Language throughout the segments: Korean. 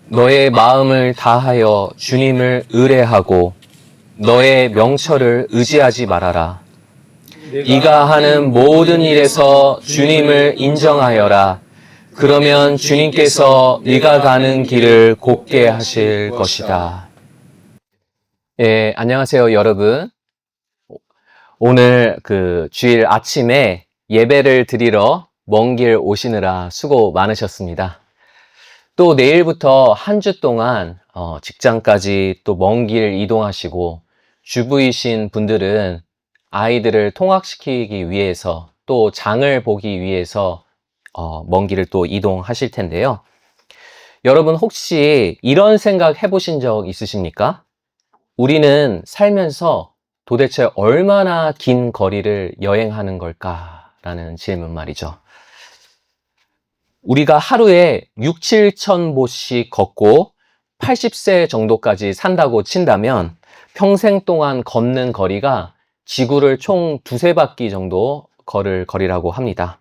너의 마음을 다하여 주님을 의뢰하고 너의 명철을 의지하지 말아라. 네가 하는 모든 일에서 주님을 인정하여라. 그러면 주님께서 네가 가는 길을 곱게 하실 것이다. 예, 안녕하세요, 여러분. 오늘 주일 아침에 예배를 드리러 먼 길 오시느라 수고 많으셨습니다. 또 내일부터 한 주 동안 직장까지 또 먼 길 이동하시고 주부이신 분들은 아이들을 통학시키기 위해서 또 장을 보기 위해서 먼 길을 또 이동하실 텐데요. 여러분 혹시 이런 생각 해보신 적 있으십니까? 우리는 살면서 도대체 얼마나 긴 거리를 여행하는 걸까라는 질문 말이죠. 우리가 하루에 6, 7천 보씩 걷고 80세 정도까지 산다고 친다면 평생 동안 걷는 거리가 지구를 총 두세 바퀴 정도 걸을 거리라고 합니다.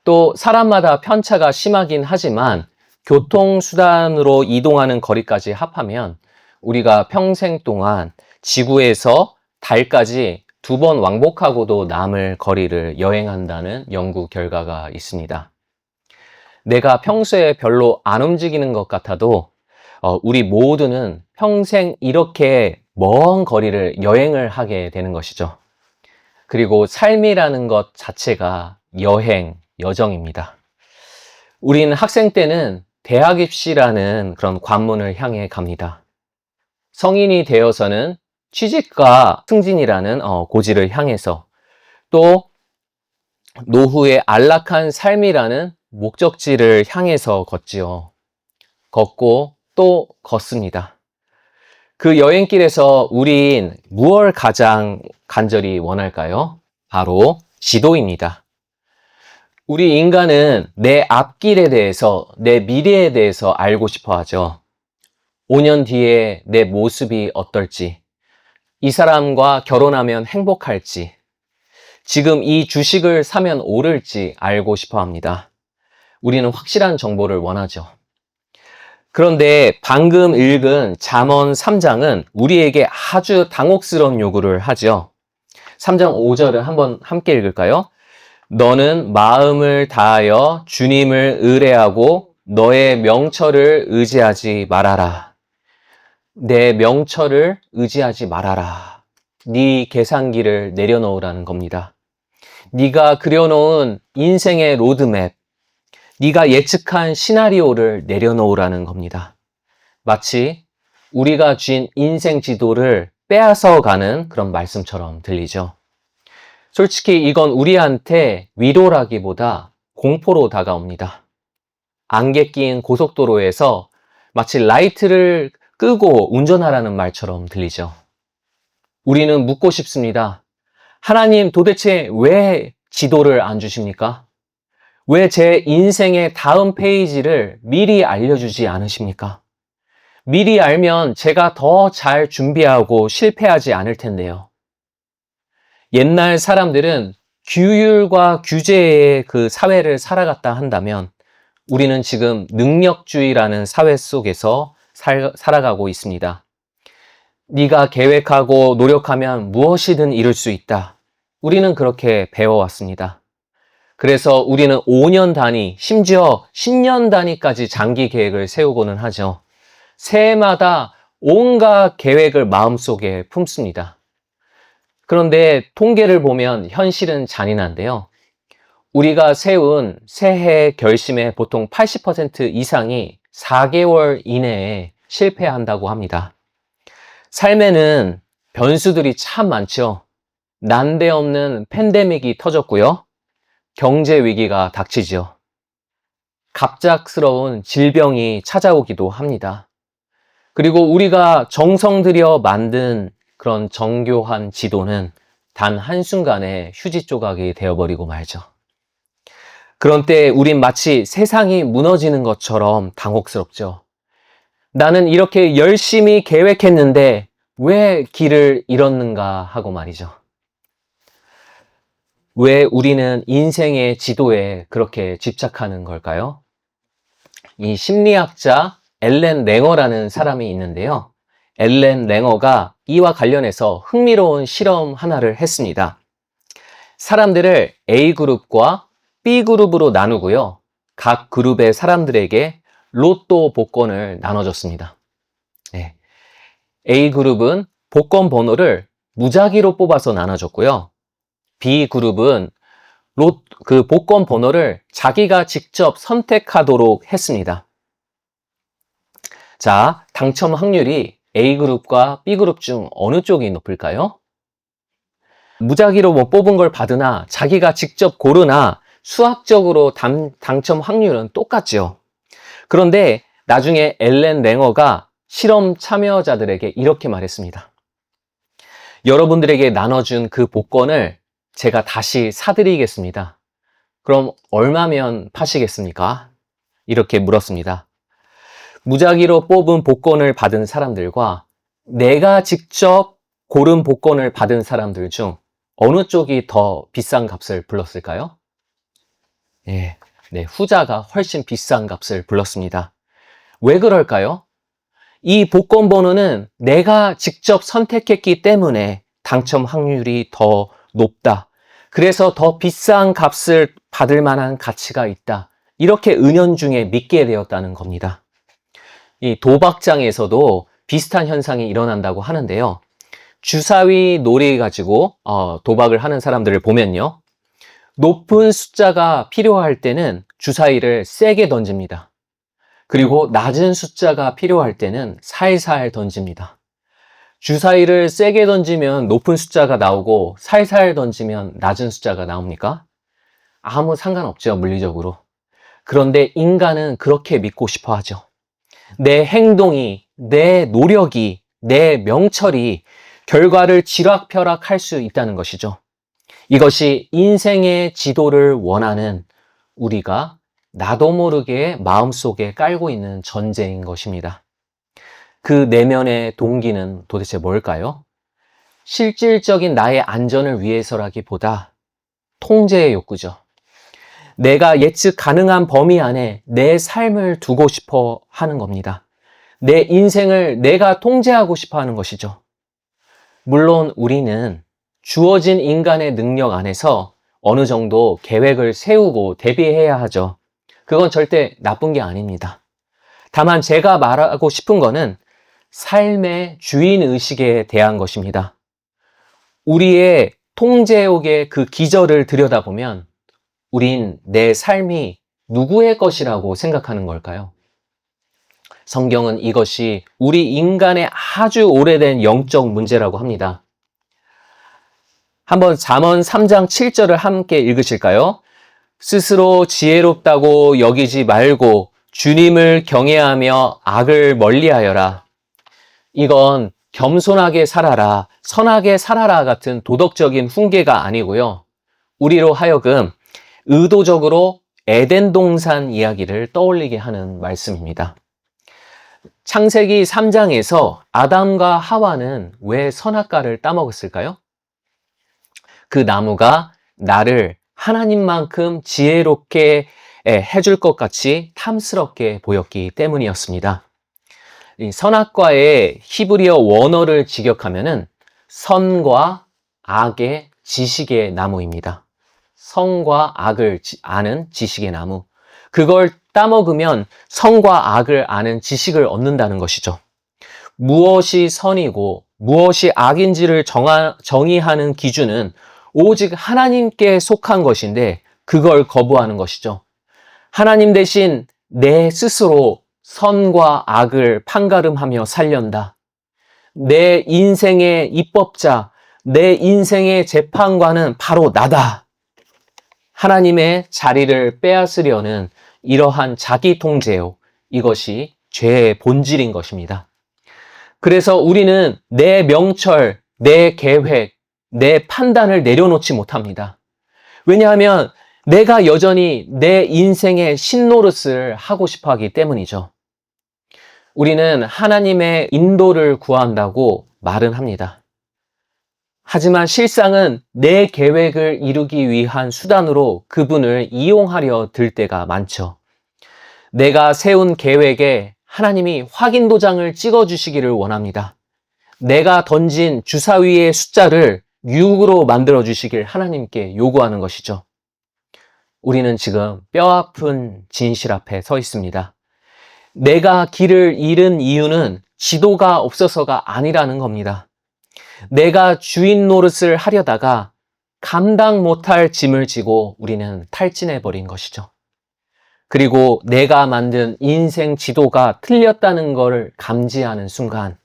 또 사람마다 편차가 심하긴 하지만 교통수단으로 이동하는 거리까지 합하면 우리가 평생 동안 지구에서 달까지 2번 왕복하고도 남을 거리를 여행한다는 연구 결과가 있습니다. 내가 평소에 별로 안 움직이는 것 같아도 우리 모두는 평생 이렇게 먼 거리를 여행을 하게 되는 것이죠. 그리고 삶이라는 것 자체가 여행, 여정입니다. 우린 학생 때는 대학 입시라는 그런 관문을 향해 갑니다. 성인이 되어서는 취직과 승진이라는 고지를 향해서, 또 노후의 안락한 삶이라는 목적지를 향해서 걷지요. 걷고 또 걷습니다. 그 여행길에서 우린 무엇을 가장 간절히 원할까요? 바로 지도입니다. 우리 인간은 내 앞길에 대해서, 내 미래에 대해서 알고 싶어 하죠. 5년 뒤에 내 모습이 어떨지, 이 사람과 결혼하면 행복할지, 지금 이 주식을 사면 오를지 알고 싶어 합니다. 우리는 확실한 정보를 원하죠. 그런데 방금 읽은 잠언 3장은 우리에게 아주 당혹스러운 요구를 하죠. 3장 5절을 한번 함께 읽을까요? 너는 마음을 다하여 주님을 의뢰하고 너의 명철을 의지하지 말아라. 내 명철을 의지하지 말아라. 네 계산기를 내려놓으라는 겁니다. 네가 그려놓은 인생의 로드맵, 네가 예측한 시나리오를 내려놓으라는 겁니다. 마치 우리가 쥔 인생 지도를 빼앗아 가는 그런 말씀처럼 들리죠. 솔직히 이건 우리한테 위로라기보다 공포로 다가옵니다. 안개 낀 고속도로에서 마치 라이트를 끄고 운전하라는 말처럼 들리죠. 우리는 묻고 싶습니다. 하나님 도대체 왜 지도를 안 주십니까? 왜 제 인생의 다음 페이지를 미리 알려주지 않으십니까? 미리 알면 제가 더 잘 준비하고 실패하지 않을 텐데요. 옛날 사람들은 규율과 규제의 그 사회를 살아갔다 한다면 우리는 지금 능력주의라는 사회 속에서 살아가고 있습니다. 네가 계획하고 노력하면 무엇이든 이룰 수 있다. 우리는 그렇게 배워왔습니다. 그래서 우리는 5년 단위, 심지어 10년 단위까지 장기 계획을 세우고는 하죠. 새해마다 온갖 계획을 마음속에 품습니다. 그런데 통계를 보면 현실은 잔인한데요. 우리가 세운 새해 결심의 보통 80% 이상이 4개월 이내에 실패한다고 합니다. 삶에는 변수들이 참 많죠. 난데없는 팬데믹이 터졌고요. 경제 위기가 닥치죠. 갑작스러운 질병이 찾아오기도 합니다. 그리고 우리가 정성 들여 만든 그런 정교한 지도는 단 한순간에 휴지 조각이 되어버리고 말죠. 그런 때 우린 마치 세상이 무너지는 것처럼 당혹스럽죠. 나는 이렇게 열심히 계획했는데 왜 길을 잃었는가 하고 말이죠. 왜 우리는 인생의 지도에 그렇게 집착하는 걸까요? 이 심리학자 엘렌 랭어라는 사람이 있는데요. 엘렌 랭어가 이와 관련해서 흥미로운 실험 하나를 했습니다. 사람들을 A그룹과 B그룹으로 나누고요. 각 그룹의 사람들에게 로또 복권을 나눠줬습니다. 네. A그룹은 복권 번호를 무작위로 뽑아서 나눠줬고요. B그룹은 그 복권 번호를 자기가 직접 선택하도록 했습니다. 자, 당첨 확률이 A그룹과 B그룹 중 어느 쪽이 높을까요? 무작위로 뽑은 걸 받으나 자기가 직접 고르나 수학적으로 당첨 확률은 똑같죠. 그런데 나중에 엘렌 랭어가 실험 참여자들에게 이렇게 말했습니다. 여러분들에게 나눠준 그 복권을 제가 다시 사드리겠습니다. 그럼 얼마면 파시겠습니까? 이렇게 물었습니다. 무작위로 뽑은 복권을 받은 사람들과 내가 직접 고른 복권을 받은 사람들 중 어느 쪽이 더 비싼 값을 불렀을까요? 네, 후자가 훨씬 비싼 값을 불렀습니다. 왜 그럴까요? 이 복권 번호는 내가 직접 선택했기 때문에 당첨 확률이 더 높다. 그래서 더 비싼 값을 받을 만한 가치가 있다. 이렇게 은연중에 믿게 되었다는 겁니다. 이 도박장에서도 비슷한 현상이 일어난다고 하는데요. 주사위 놀이 가지고 도박을 하는 사람들을 보면요. 높은 숫자가 필요할 때는 주사위를 세게 던집니다. 그리고 낮은 숫자가 필요할 때는 살살 던집니다. 주사위를 세게 던지면 높은 숫자가 나오고 살살 던지면 낮은 숫자가 나옵니까? 아무 상관없죠, 물리적으로. 그런데 인간은 그렇게 믿고 싶어 하죠. 내 행동이, 내 노력이, 내 명철이 결과를 쥐락펴락할 수 있다는 것이죠. 이것이 인생의 지도를 원하는 우리가 나도 모르게 마음속에 깔고 있는 전제인 것입니다. 그 내면의 동기는 도대체 뭘까요? 실질적인 나의 안전을 위해서라기보다 통제의 욕구죠. 내가 예측 가능한 범위 안에 내 삶을 두고 싶어 하는 겁니다. 내 인생을 내가 통제하고 싶어 하는 것이죠. 물론 우리는 주어진 인간의 능력 안에서 어느 정도 계획을 세우고 대비해야 하죠. 그건 절대 나쁜 게 아닙니다. 다만 제가 말하고 싶은 거는 삶의 주인의식에 대한 것입니다. 우리의 통제욕의 그 기저를 들여다보면 우린 내 삶이 누구의 것이라고 생각하는 걸까요? 성경은 이것이 우리 인간의 아주 오래된 영적 문제라고 합니다. 한번 잠언 3장 7절을 함께 읽으실까요? 스스로 지혜롭다고 여기지 말고 주님을 경외하며 악을 멀리하여라. 이건 겸손하게 살아라, 선하게 살아라 같은 도덕적인 훈계가 아니고요. 우리로 하여금 의도적으로 에덴 동산 이야기를 떠올리게 하는 말씀입니다. 창세기 3장에서 아담과 하와는 왜 선악과를 따먹었을까요? 그 나무가 나를 하나님만큼 지혜롭게 해줄 것 같이 탐스럽게 보였기 때문이었습니다. 이 선악과의 히브리어 원어를 직역하면은 선과 악의 지식의 나무입니다. 선과 악을 아는 지식의 나무. 그걸 따먹으면 선과 악을 아는 지식을 얻는다는 것이죠. 무엇이 선이고 무엇이 악인지를 정의하는 기준은 오직 하나님께 속한 것인데 그걸 거부하는 것이죠. 하나님 대신 내 스스로 선과 악을 판가름하며 살련다. 내 인생의 입법자, 내 인생의 재판관은 바로 나다. 하나님의 자리를 빼앗으려는 이러한 자기 통제요. 이것이 죄의 본질인 것입니다. 그래서 우리는 내 명철, 내 계획, 내 판단을 내려놓지 못합니다. 왜냐하면 내가 여전히 내 인생의 신노릇을 하고 싶어 하기 때문이죠. 우리는 하나님의 인도를 구한다고 말은 합니다. 하지만 실상은 내 계획을 이루기 위한 수단으로 그분을 이용하려 들 때가 많죠. 내가 세운 계획에 하나님이 확인 도장을 찍어주시기를 원합니다. 내가 던진 주사위의 숫자를 6으로 만들어주시길 하나님께 요구하는 것이죠. 우리는 지금 뼈아픈 진실 앞에 서 있습니다. 내가 길을 잃은 이유는 지도가 없어서가 아니라는 겁니다. 내가 주인 노릇을 하려다가 감당 못할 짐을 지고 우리는 탈진해 버린 것이죠. 그리고 내가 만든 인생 지도가 틀렸다는 것을 감지하는 순간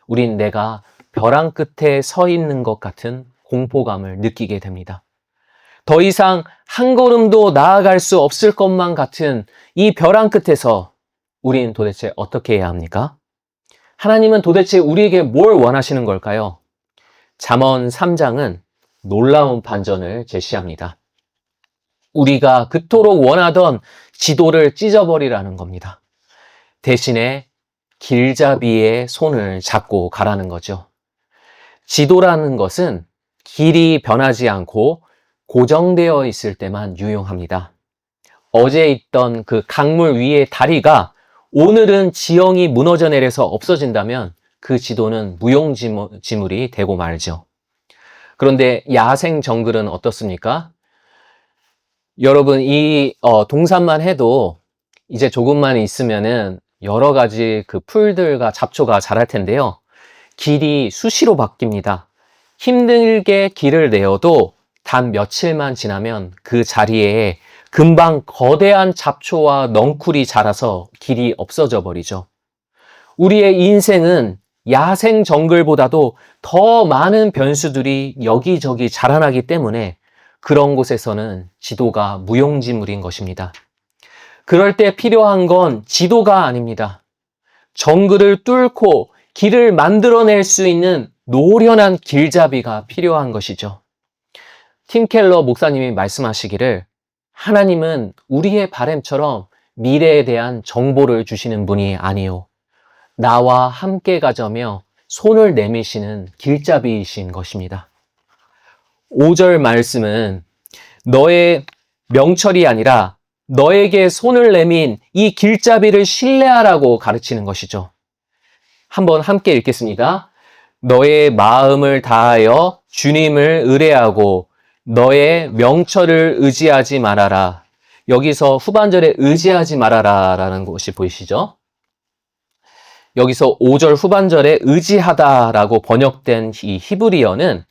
우린 내가 벼랑 끝에 서 있는 것 같은 공포감을 느끼게 됩니다. 더 이상 한 걸음도 나아갈 수 없을 것만 같은 이 벼랑 끝에서 우린 도대체 어떻게 해야 합니까? 하나님은 도대체 우리에게 뭘 원하시는 걸까요? 잠언 3장은 놀라운 반전을 제시합니다. 우리가 그토록 원하던 지도를 찢어버리라는 겁니다. 대신에 길잡이의 손을 잡고 가라는 거죠. 지도라는 것은 길이 변하지 않고 고정되어 있을 때만 유용합니다. 어제 있던 그 강물 위의 다리가 오늘은 지형이 무너져 내려서 없어진다면 그 지도는 무용지물이 되고 말죠. 그런데 야생 정글은 어떻습니까? 여러분, 이 동산만 해도 이제 조금만 있으면은 여러 가지 그 풀들과 잡초가 자랄 텐데요. 길이 수시로 바뀝니다. 힘들게 길을 내어도 단 며칠만 지나면 그 자리에 금방 거대한 잡초와 넝쿨이 자라서 길이 없어져 버리죠. 우리의 인생은 야생 정글보다도 더 많은 변수들이 여기저기 자라나기 때문에 그런 곳에서는 지도가 무용지물인 것입니다. 그럴 때 필요한 건 지도가 아닙니다. 정글을 뚫고 길을 만들어낼 수 있는 노련한 길잡이가 필요한 것이죠. 팀 켈러 목사님이 말씀하시기를 하나님은 우리의 바램처럼 미래에 대한 정보를 주시는 분이 아니요. 나와 함께 가자며 손을 내미시는 길잡이이신 것입니다. 5절 말씀은 너의 명철이 아니라 너에게 손을 내민 이 길잡이를 신뢰하라고 가르치는 것이죠. 한번 함께 읽겠습니다. 너의 마음을 다하여 주님을 의뢰하고 너의 명철을 의지하지 말아라. 여기서 후반절에 의지하지 말아라 라는 것이 보이시죠? 여기서 5절 후반절에 의지하다라고 번역된 이 히브리어는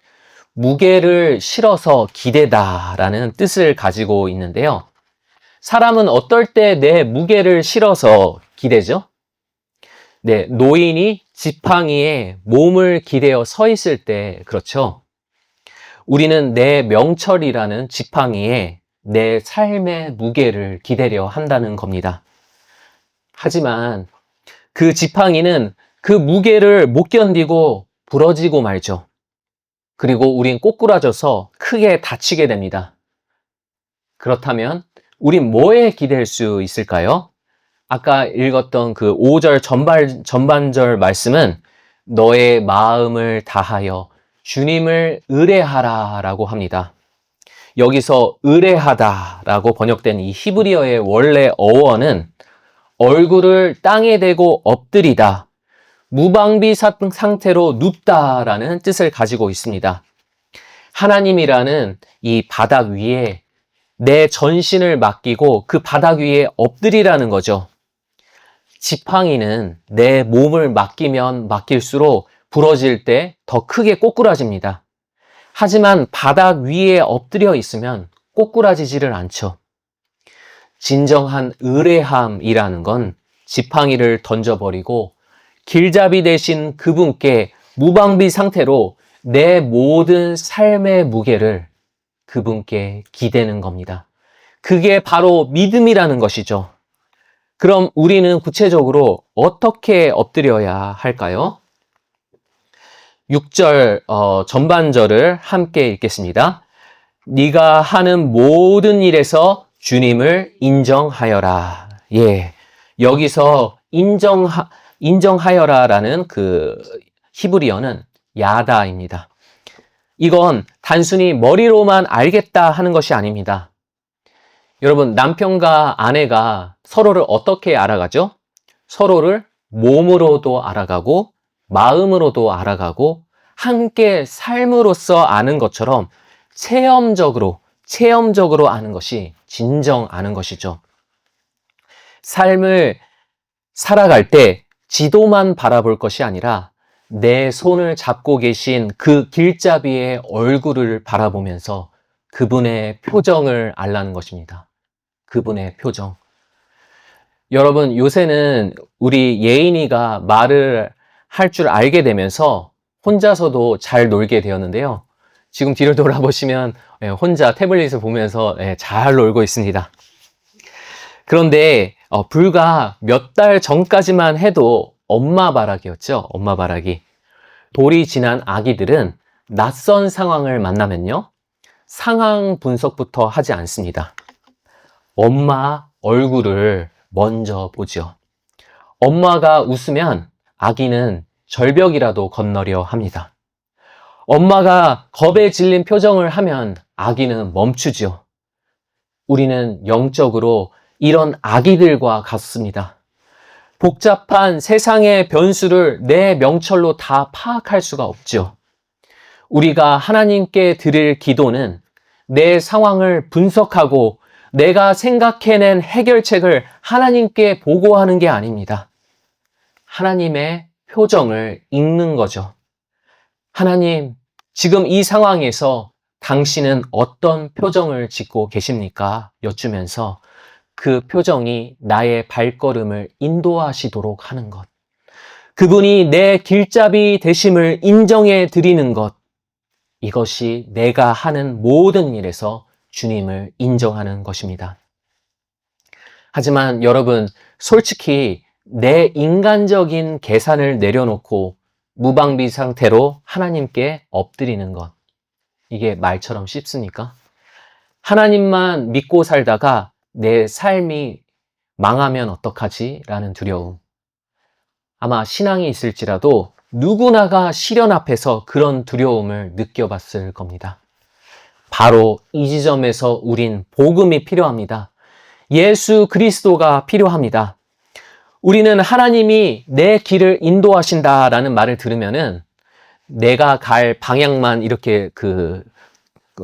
무게를 실어서 기대다라는 뜻을 가지고 있는데요. 사람은 어떨 때 내 무게를 실어서 기대죠? 네, 노인이 지팡이에 몸을 기대어 서 있을 때 그렇죠. 우리는 내 명철이라는 지팡이에 내 삶의 무게를 기대려 한다는 겁니다. 하지만 그 지팡이는 그 무게를 못 견디고 부러지고 말죠. 그리고 우린 꼬꾸라져서 크게 다치게 됩니다. 그렇다면 우린 뭐에 기댈 수 있을까요? 아까 읽었던 그 5절 전반절 말씀은 너의 마음을 다하여 주님을 의뢰하라 라고 합니다. 여기서 의뢰하다 라고 번역된 이 히브리어의 원래 어원은 얼굴을 땅에 대고 엎드리다, 무방비 상태로 눕다 라는 뜻을 가지고 있습니다. 하나님이라는 이 바닥 위에 내 전신을 맡기고 그 바닥 위에 엎드리라는 거죠. 지팡이는 내 몸을 맡기면 맡길수록 부러질 때 더 크게 꼬꾸라집니다. 하지만 바닥 위에 엎드려 있으면 꼬꾸라지지를 않죠. 진정한 의뢰함이라는 건 지팡이를 던져버리고 길잡이 되신 그분께 무방비 상태로 내 모든 삶의 무게를 그분께 기대는 겁니다. 그게 바로 믿음이라는 것이죠. 그럼 우리는 구체적으로 어떻게 엎드려야 할까요? 6절 전반절을 함께 읽겠습니다. 네가 하는 모든 일에서 주님을 인정하여라. 예, 여기서 인정하여라라는 그 히브리어는 야다입니다. 이건 단순히 머리로만 알겠다 하는 것이 아닙니다. 여러분, 남편과 아내가 서로를 어떻게 알아가죠? 서로를 몸으로도 알아가고 마음으로도 알아가고 함께 삶으로써 아는 것처럼 체험적으로 아는 것이 진정 아는 것이죠. 삶을 살아갈 때 지도만 바라볼 것이 아니라 내 손을 잡고 계신 그 길잡이의 얼굴을 바라보면서 그분의 표정을 알라는 것입니다. 그분의 표정. 여러분, 요새는 우리 예인이가 말을 할 줄 알게 되면서 혼자서도 잘 놀게 되었는데요. 지금 뒤를 돌아보시면 혼자 태블릿을 보면서 잘 놀고 있습니다. 그런데 불과 몇 달 전까지만 해도 엄마 바라기였죠. 엄마 바라기. 돌이 지난 아기들은 낯선 상황을 만나면요. 상황 분석부터 하지 않습니다. 엄마 얼굴을 먼저 보죠. 엄마가 웃으면 아기는 절벽이라도 건너려 합니다. 엄마가 겁에 질린 표정을 하면 아기는 멈추죠. 우리는 영적으로 이런 아기들과 같습니다. 복잡한 세상의 변수를 내 명철로 다 파악할 수가 없죠. 우리가 하나님께 드릴 기도는 내 상황을 분석하고 내가 생각해낸 해결책을 하나님께 보고하는 게 아닙니다. 하나님의 표정을 읽는 거죠. 하나님, 지금 이 상황에서 당신은 어떤 표정을 짓고 계십니까? 여쭈면서 그 표정이 나의 발걸음을 인도하시도록 하는 것. 그분이 내 길잡이 되심을 인정해 드리는 것. 이것이 내가 하는 모든 일에서 주님을 인정하는 것입니다. 하지만 여러분, 솔직히 내 인간적인 계산을 내려놓고 무방비 상태로 하나님께 엎드리는 것. 이게 말처럼 쉽습니까? 하나님만 믿고 살다가 내 삶이 망하면 어떡하지? 라는 두려움. 아마 신앙이 있을지라도 누구나가 시련 앞에서 그런 두려움을 느껴봤을 겁니다. 바로 이 지점에서 우린 복음이 필요합니다. 예수 그리스도가 필요합니다. 우리는 하나님이 내 길을 인도하신다라는 말을 들으면은 내가 갈 방향만 이렇게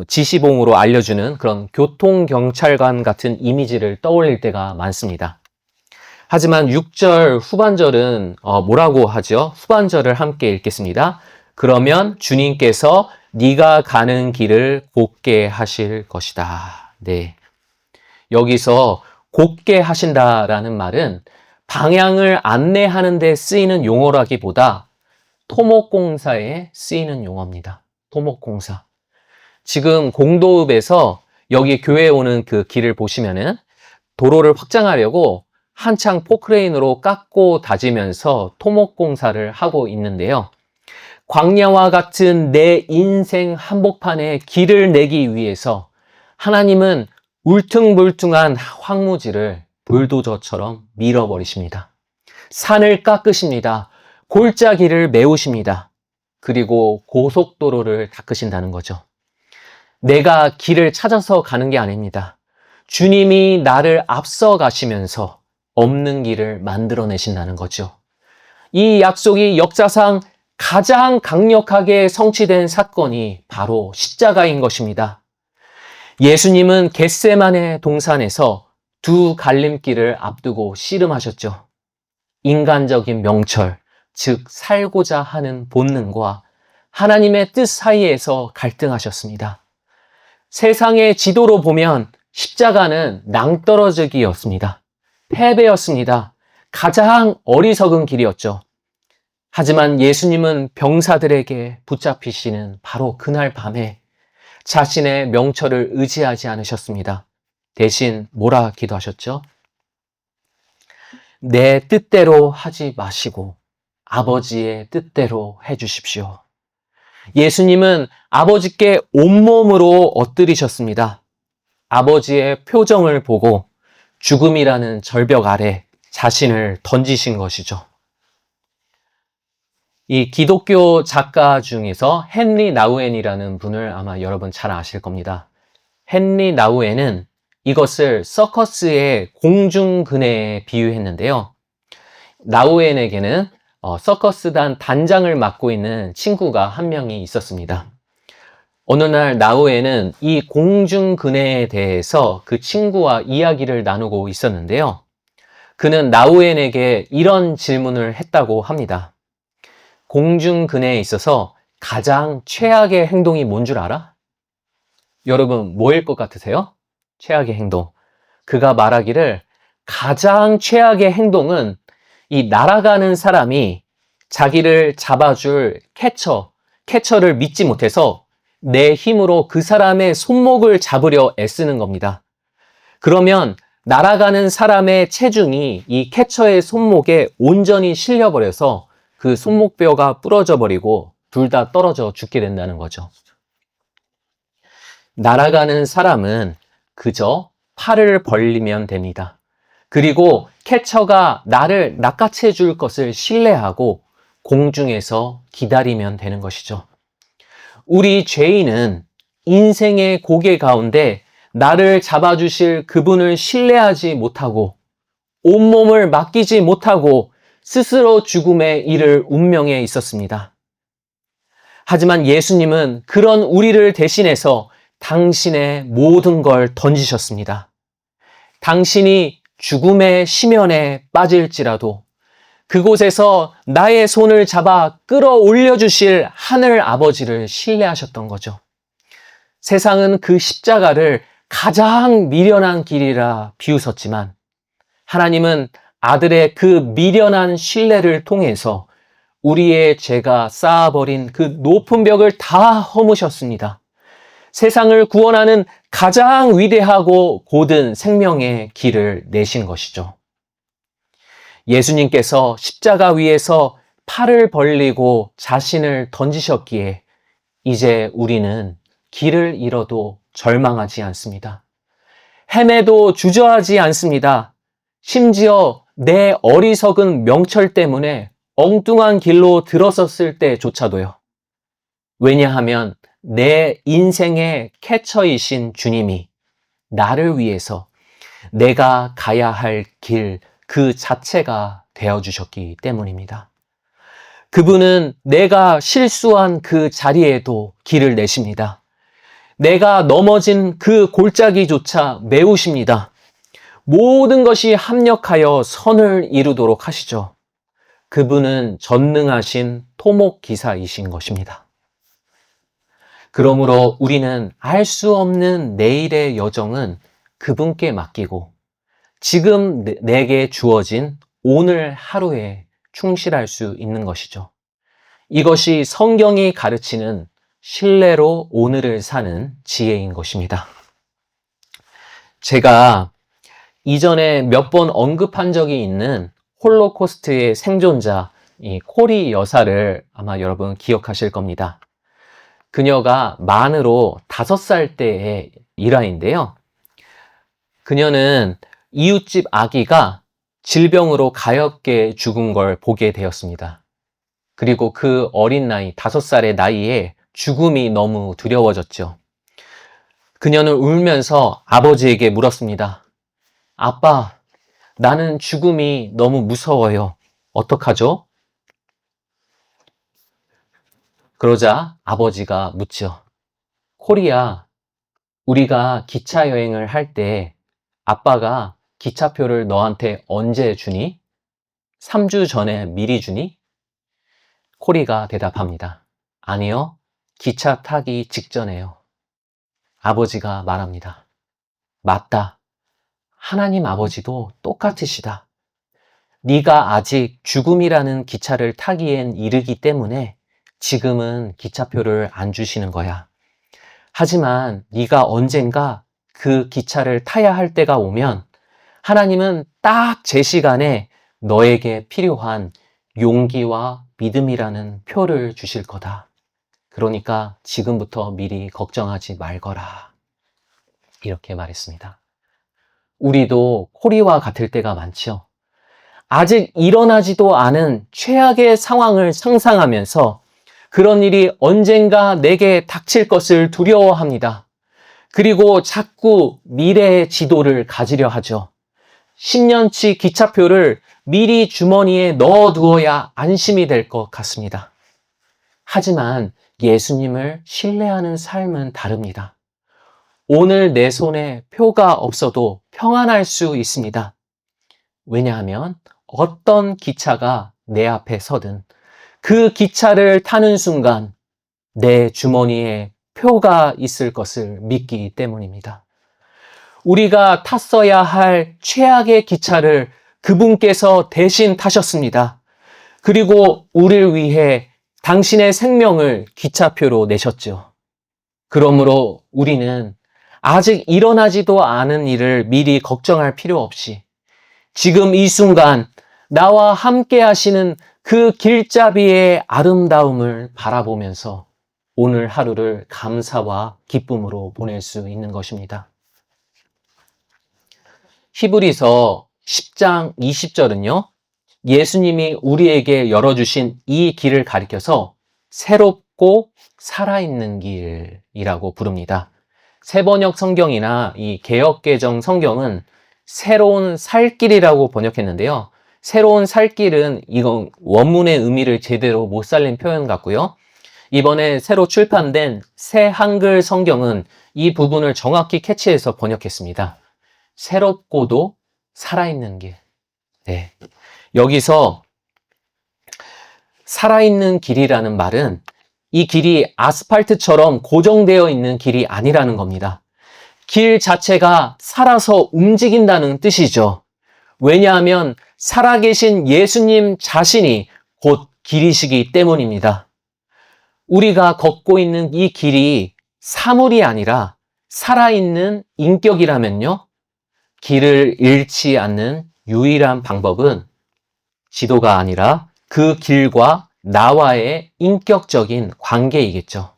지시봉으로 알려주는 그런 교통경찰관 같은 이미지를 떠올릴 때가 많습니다. 하지만 6절 후반절은 뭐라고 하죠? 후반절을 함께 읽겠습니다. 그러면 주님께서 네가 가는 길을 곧게 하실 것이다. 네. 여기서 곧게 하신다라는 말은 방향을 안내하는 데 쓰이는 용어라기보다 토목공사에 쓰이는 용어입니다. 토목공사. 지금 공도읍에서 여기 교회에 오는 그 길을 보시면은 도로를 확장하려고 한창 포크레인으로 깎고 다지면서 토목공사를 하고 있는데요. 광야와 같은 내 인생 한복판에 길을 내기 위해서 하나님은 울퉁불퉁한 황무지를 불도저처럼 밀어버리십니다. 산을 깎으십니다. 골짜기를 메우십니다. 그리고 고속도로를 닦으신다는 거죠. 내가 길을 찾아서 가는 게 아닙니다. 주님이 나를 앞서 가시면서 없는 길을 만들어내신다는 거죠. 이 약속이 역사상 가장 강력하게 성취된 사건이 바로 십자가인 것입니다. 예수님은 겟세마네 동산에서 두 갈림길을 앞두고 씨름하셨죠. 인간적인 명철, 즉 살고자 하는 본능과 하나님의 뜻 사이에서 갈등하셨습니다. 세상의 지도로 보면 십자가는 낭떠러지기였습니다. 패배였습니다. 가장 어리석은 길이었죠. 하지만 예수님은 병사들에게 붙잡히시는 바로 그날 밤에 자신의 명철을 의지하지 않으셨습니다. 대신 뭐라 기도하셨죠? 내 뜻대로 하지 마시고 아버지의 뜻대로 해주십시오. 예수님은 아버지께 온몸으로 엎드리셨습니다. 아버지의 표정을 보고 죽음이라는 절벽 아래 자신을 던지신 것이죠. 이 기독교 작가 중에서 헨리 나우엔이라는 분을 아마 여러분 잘 아실 겁니다. 헨리 나우엔은 이것을 서커스의 공중근해에 비유했는데요. 나우엔에게는 서커스단 단장을 맡고 있는 친구가 한 명이 있었습니다. 어느 날 나우엔은 이 공중근해에 대해서 그 친구와 이야기를 나누고 있었는데요. 그는 나우엔에게 이런 질문을 했다고 합니다. 공중근해에 있어서 가장 최악의 행동이 뭔 줄 알아? 여러분, 뭐일 것 같으세요? 최악의 행동. 그가 말하기를 가장 최악의 행동은 이 날아가는 사람이 자기를 잡아줄 캐쳐를 믿지 못해서 내 힘으로 그 사람의 손목을 잡으려 애쓰는 겁니다. 그러면 날아가는 사람의 체중이 이 캐쳐의 손목에 온전히 실려버려서 그 손목뼈가 부러져 버리고 둘 다 떨어져 죽게 된다는 거죠. 날아가는 사람은 그저 팔을 벌리면 됩니다. 그리고 캐쳐가 나를 낚아채 줄 것을 신뢰하고 공중에서 기다리면 되는 것이죠. 우리 죄인은 인생의 고개 가운데 나를 잡아주실 그분을 신뢰하지 못하고 온몸을 맡기지 못하고 스스로 죽음에 이를 운명에 있었습니다. 하지만 예수님은 그런 우리를 대신해서 당신의 모든 걸 던지셨습니다. 당신이 죽음의 심연에 빠질지라도 그곳에서 나의 손을 잡아 끌어올려 주실 하늘 아버지를 신뢰하셨던 거죠. 세상은 그 십자가를 가장 미련한 길이라 비웃었지만 하나님은 아들의 그 미련한 신뢰를 통해서 우리의 죄가 쌓아버린 그 높은 벽을 다 허무셨습니다. 세상을 구원하는 가장 위대하고 고든 생명의 길을 내신 것이죠. 예수님께서 십자가 위에서 팔을 벌리고 자신을 던지셨기에 이제 우리는 길을 잃어도 절망하지 않습니다. 헤매도 주저하지 않습니다. 심지어 내 어리석은 명철 때문에 엉뚱한 길로 들어섰을 때조차도요. 왜냐하면 내 인생의 캐쳐이신 주님이 나를 위해서 내가 가야 할 길 그 자체가 되어주셨기 때문입니다. 그분은 내가 실수한 그 자리에도 길을 내십니다. 내가 넘어진 그 골짜기조차 메우십니다. 모든 것이 합력하여 선을 이루도록 하시죠. 그분은 전능하신 토목기사이신 것입니다. 그러므로 우리는 알 수 없는 내일의 여정은 그분께 맡기고 지금 내게 주어진 오늘 하루에 충실할 수 있는 것이죠. 이것이 성경이 가르치는 신뢰로 오늘을 사는 지혜인 것입니다. 제가 이전에 몇 번 언급한 적이 있는 홀로코스트의 생존자 이 코리 여사를 아마 여러분 기억하실 겁니다. 그녀가 만으로 5살 때의 일화인데요. 그녀는 이웃집 아기가 질병으로 가엾게 죽은 걸 보게 되었습니다. 그리고 그 어린 나이, 5살의 나이에 죽음이 너무 두려워졌죠. 그녀는 울면서 아버지에게 물었습니다. 아빠, 나는 죽음이 너무 무서워요. 어떡하죠? 그러자 아버지가 묻죠. 코리야, 우리가 기차 여행을 할 때 아빠가 기차표를 너한테 언제 주니? 3주 전에 미리 주니? 코리가 대답합니다. 아니요, 기차 타기 직전에요. 아버지가 말합니다. 맞다. 하나님 아버지도 똑같으시다. 네가 아직 죽음이라는 기차를 타기엔 이르기 때문에 지금은 기차표를 안 주시는 거야. 하지만 네가 언젠가 그 기차를 타야 할 때가 오면 하나님은 딱 제 시간에 너에게 필요한 용기와 믿음이라는 표를 주실 거다. 그러니까 지금부터 미리 걱정하지 말거라. 이렇게 말했습니다. 우리도 코리와 같을 때가 많죠. 아직 일어나지도 않은 최악의 상황을 상상하면서 그런 일이 언젠가 내게 닥칠 것을 두려워합니다. 그리고 자꾸 미래의 지도를 가지려 하죠. 10년치 기차표를 미리 주머니에 넣어두어야 안심이 될 것 같습니다. 하지만 예수님을 신뢰하는 삶은 다릅니다. 오늘 내 손에 표가 없어도 평안할 수 있습니다. 왜냐하면 어떤 기차가 내 앞에 서든 그 기차를 타는 순간 내 주머니에 표가 있을 것을 믿기 때문입니다. 우리가 탔어야 할 최악의 기차를 그분께서 대신 타셨습니다. 그리고 우리를 위해 당신의 생명을 기차표로 내셨죠. 그러므로 우리는 아직 일어나지도 않은 일을 미리 걱정할 필요 없이 지금 이 순간 나와 함께 하시는 그 길잡이의 아름다움을 바라보면서 오늘 하루를 감사와 기쁨으로 보낼 수 있는 것입니다. 히브리서 10장 20절은요. 예수님이 우리에게 열어주신 이 길을 가리켜서 새롭고 살아있는 길이라고 부릅니다. 새번역 성경이나 이 개역개정 성경은 새로운 살길이라고 번역했는데요. 새로운 살길은 이건 원문의 의미를 제대로 못 살린 표현 같고요. 이번에 새로 출판된 새 한글 성경은 이 부분을 정확히 캐치해서 번역했습니다. 새롭고도 살아있는 길. 네. 여기서 살아있는 길이라는 말은 이 길이 아스팔트처럼 고정되어 있는 길이 아니라는 겁니다. 길 자체가 살아서 움직인다는 뜻이죠. 왜냐하면 살아계신 예수님 자신이 곧 길이시기 때문입니다. 우리가 걷고 있는 이 길이 사물이 아니라 살아있는 인격이라면요. 길을 잃지 않는 유일한 방법은 지도가 아니라 그 길과 나와의 인격적인 관계이겠죠.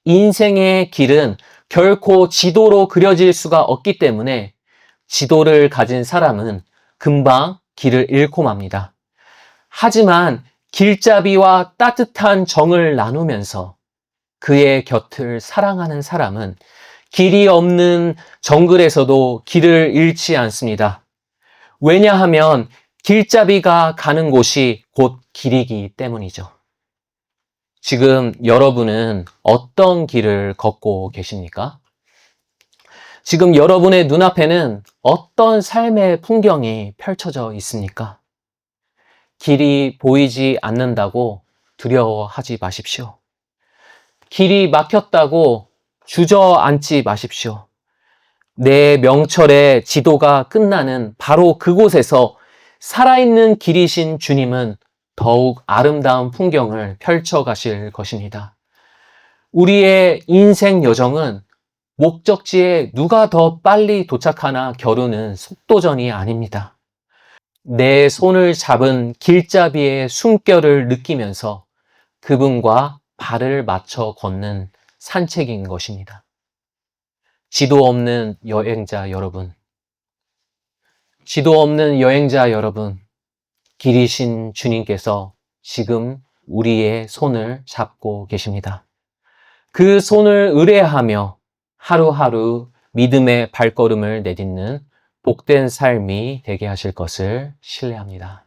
인생의 길은 결코 지도로 그려질 수가 없기 때문에 지도를 가진 사람은 금방 길을 잃고 맙니다. 하지만 길잡이와 따뜻한 정을 나누면서 그의 곁을 사랑하는 사람은 길이 없는 정글에서도 길을 잃지 않습니다. 왜냐하면 길잡이가 가는 곳이 곧 길이기 때문이죠. 지금 여러분은 어떤 길을 걷고 계십니까? 지금 여러분의 눈앞에는 어떤 삶의 풍경이 펼쳐져 있습니까? 길이 보이지 않는다고 두려워하지 마십시오. 길이 막혔다고 주저앉지 마십시오. 내 명철의 지도가 끝나는 바로 그곳에서 살아있는 길이신 주님은 더욱 아름다운 풍경을 펼쳐가실 것입니다. 우리의 인생 여정은 목적지에 누가 더 빨리 도착하나 겨루는 속도전이 아닙니다. 내 손을 잡은 길잡이의 숨결을 느끼면서 그분과 발을 맞춰 걷는 산책인 것입니다. 지도 없는 여행자 여러분, 지도 없는 여행자 여러분, 길이신 주님께서 지금 우리의 손을 잡고 계십니다. 그 손을 의뢰하며 하루하루 믿음의 발걸음을 내딛는 복된 삶이 되게 하실 것을 신뢰합니다.